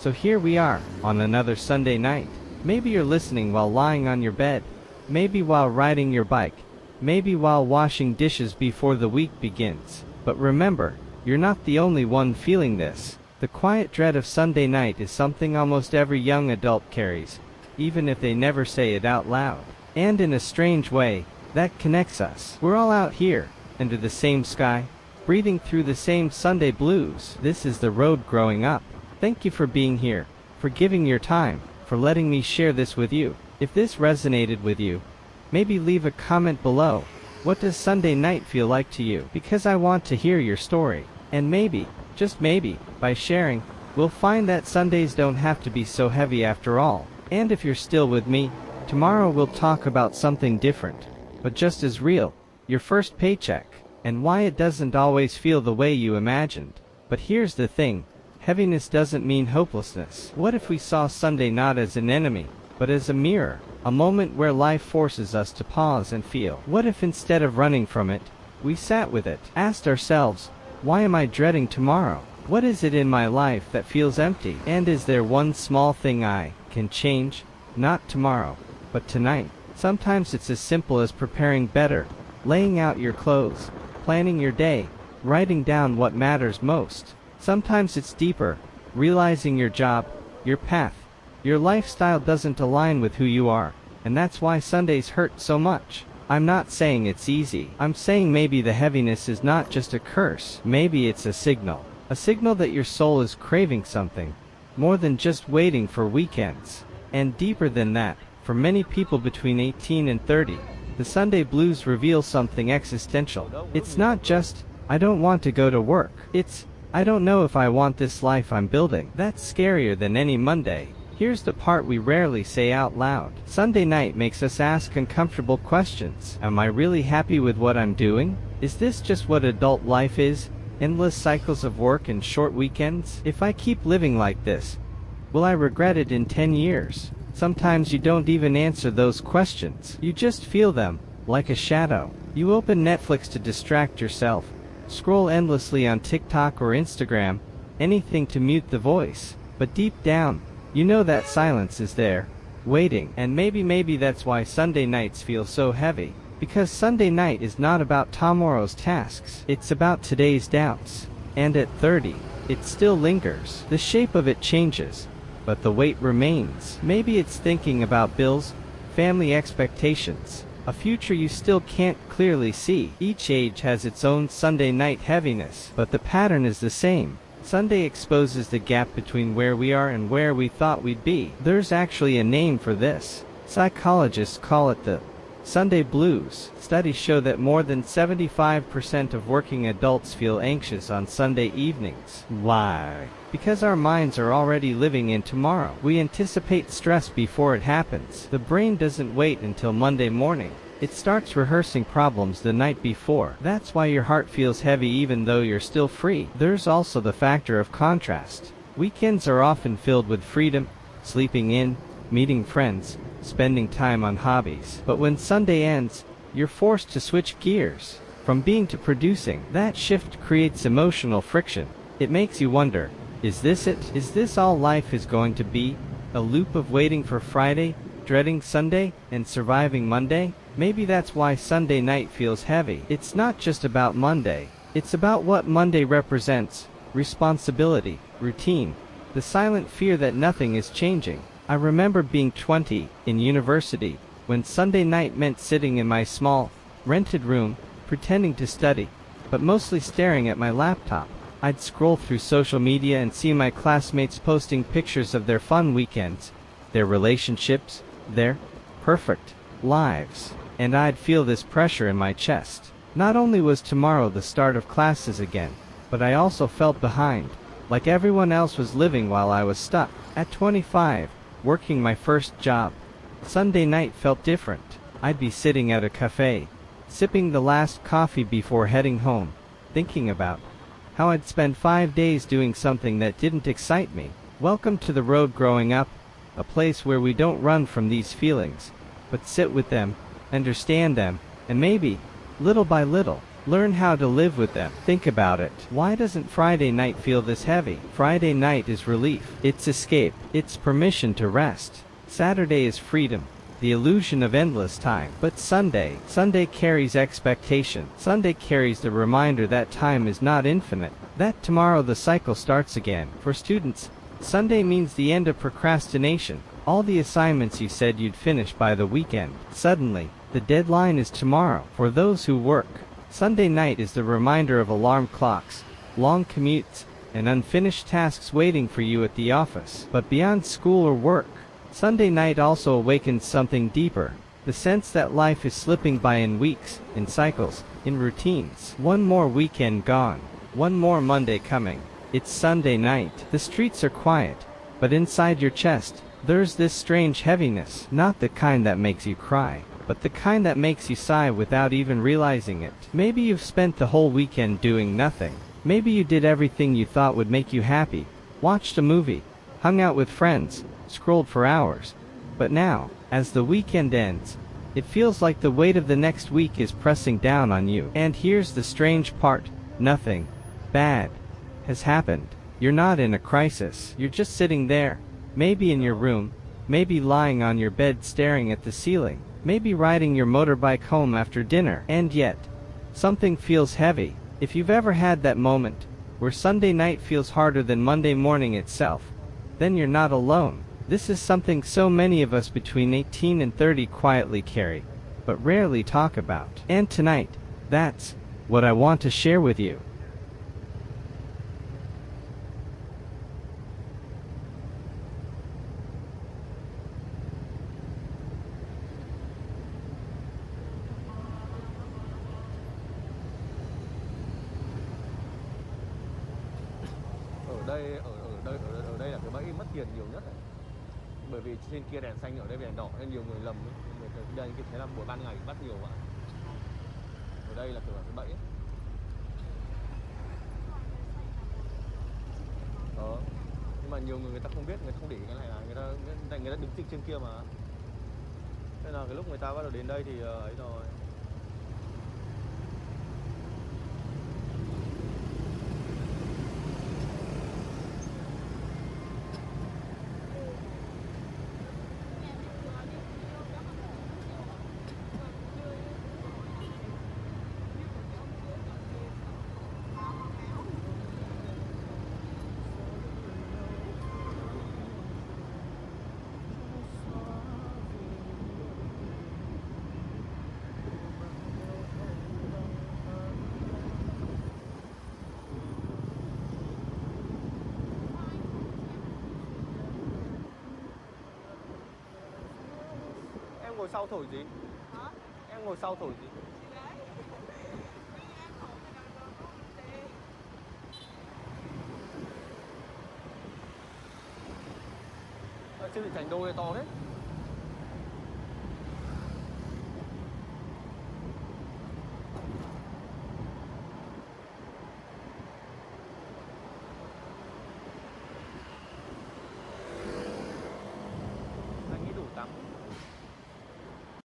So here we are, on another Sunday night. Maybe you're listening while lying on your bed. Maybe while riding your bike. Maybe while washing dishes before the week begins. But remember, you're not the only one feeling this. The quiet dread of Sunday night is something almost every young adult carries, even if they never say it out loud. And in a strange way, that connects us. We're all out here, under the same sky, breathing through the same Sunday blues. This is the road growing up. Thank you for being here, for giving your time, for letting me share this with you. If this resonated with you, maybe leave a comment below. What does Sunday night feel like to you? Because I want to hear your story. And maybe, just maybe, by sharing, we'll find that Sundays don't have to be so heavy after all. And if you're still with me, tomorrow we'll talk about something different, but just as real, your first paycheck, and why it doesn't always feel the way you imagined. But here's the thing, heaviness doesn't mean hopelessness. What if we saw Sunday not as an enemy, but as a mirror, a moment where life forces us to pause and feel? What if instead of running from it, we sat with it, asked ourselves, why am I dreading tomorrow? What is it in my life that feels empty? And is there one small thing I can change? Not tomorrow, but tonight. Sometimes it's as simple as preparing better, laying out your clothes, planning your day, writing down what matters most. Sometimes it's deeper, realizing your job, your path, your lifestyle doesn't align with who you are, and that's why Sundays hurt so much. I'm not saying it's easy. I'm saying maybe the heaviness is not just a curse. Maybe it's a signal. A signal that your soul is craving something, more than just waiting for weekends. And deeper than that, for many people between 18 and 30, the Sunday blues reveal something existential. It's not just, I don't want to go to work. It's, I don't know if I want this life I'm building. That's scarier than any Monday. Here's the part we rarely say out loud. Sunday night makes us ask uncomfortable questions. Am I really happy with what I'm doing? Is this just what adult life is? Endless cycles of work and short weekends? If I keep living like this, will I regret it in 10 years? Sometimes you don't even answer those questions. You just feel them, like a shadow. You open Netflix to distract yourself, scroll endlessly on TikTok or Instagram, anything to mute the voice. But deep down, you know that silence is there, waiting. And maybe that's why Sunday nights feel so heavy. Because Sunday night is not about tomorrow's tasks. It's about today's doubts. And at 30, it still lingers. The shape of it changes, but the weight remains. Maybe it's thinking about bills, family expectations, a future you still can't clearly see. Each age has its own Sunday night heaviness, but the pattern is the same. Sunday exposes the gap between where we are and where we thought we'd be. There's actually a name for this. Psychologists call it the Sunday blues. Studies show that more than 75% of working adults feel anxious on Sunday evenings. Why? Because our minds are already living in tomorrow. We anticipate stress before it happens. The brain doesn't wait until Monday morning. It starts rehearsing problems the night before. That's why your heart feels heavy even though you're still free. There's also the factor of contrast. Weekends are often filled with freedom, sleeping in, meeting friends, spending time on hobbies. But when Sunday ends, you're forced to switch gears, from being to producing. That shift creates emotional friction. It makes you wonder, is this it? Is this all life is going to be? A loop of waiting for Friday, dreading Sunday, and surviving Monday? Maybe that's why Sunday night feels heavy. It's not just about Monday. It's about what Monday represents: responsibility, routine, the silent fear that nothing is changing. I remember being 20, in university, when Sunday night meant sitting in my small, rented room, pretending to study, but mostly staring at my laptop. I'd scroll through social media and see my classmates posting pictures of their fun weekends, their relationships, their perfect lives. And I'd feel this pressure in my chest. Not only was tomorrow the start of classes again, but I also felt behind, like everyone else was living while I was stuck. At 25, working my first job, Sunday night felt different. I'd be sitting at a cafe, sipping the last coffee before heading home, thinking about how I'd spend 5 days doing something that didn't excite me. Welcome to the road growing up, a place where we don't run from these feelings, but sit with them, understand them, and maybe, little by little, Learn how to live with them. Think about it. Why doesn't Friday night feel this heavy? Friday night is relief. It's escape. It's permission to rest. Saturday is freedom. The illusion of endless time. But Sunday carries expectation. Sunday carries the reminder that time is not infinite. That tomorrow the cycle starts again. For students, Sunday means the end of procrastination. All the assignments you said you'd finish by the weekend. Suddenly, the deadline is tomorrow. For those who work, Sunday night is the reminder of alarm clocks, long commutes, and unfinished tasks waiting for you at the office. But beyond school or work, Sunday night also awakens something deeper, the sense that life is slipping by in weeks, in cycles, in routines. One more weekend gone, one more Monday coming. It's Sunday night. The streets are quiet, but inside your chest, there's this strange heaviness, not the kind that makes you cry, but the kind that makes you sigh without even realizing it. Maybe you've spent the whole weekend doing nothing. Maybe you did everything you thought would make you happy, watched a movie, hung out with friends, scrolled for hours. But now, as the weekend ends, it feels like the weight of the next week is pressing down on you. And here's the strange part, nothing bad has happened. You're not in a crisis. You're just sitting there, maybe in your room, maybe lying on your bed staring at the ceiling, maybe riding your motorbike home after dinner. And yet, something feels heavy. If you've ever had that moment, where Sunday night feels harder than Monday morning itself, then you're not alone. This is something so many of us between 18 and 30 quietly carry, but rarely talk about. And tonight, that's what I want to share with you. Ở đây là cái bẫy mất tiền nhiều nhất này. Bởi vì trên kia đèn xanh, ở đây đèn đỏ nên nhiều người lầm ấy. Đây thế là buổi ban ngày bắt nhiều bạn. Ở đây là kiểu cái bẫy ấy. Đó. Nhưng mà nhiều người người ta không biết, người ta không để ý cái này là người ta đứng trên kia mà. Nên là cái lúc người ta bắt đầu đến đây thì ấy rồi. Em ngồi sau thổi gì? Hả? Em ngồi sau thổi gì? Chưa bị thành đôi to đấy.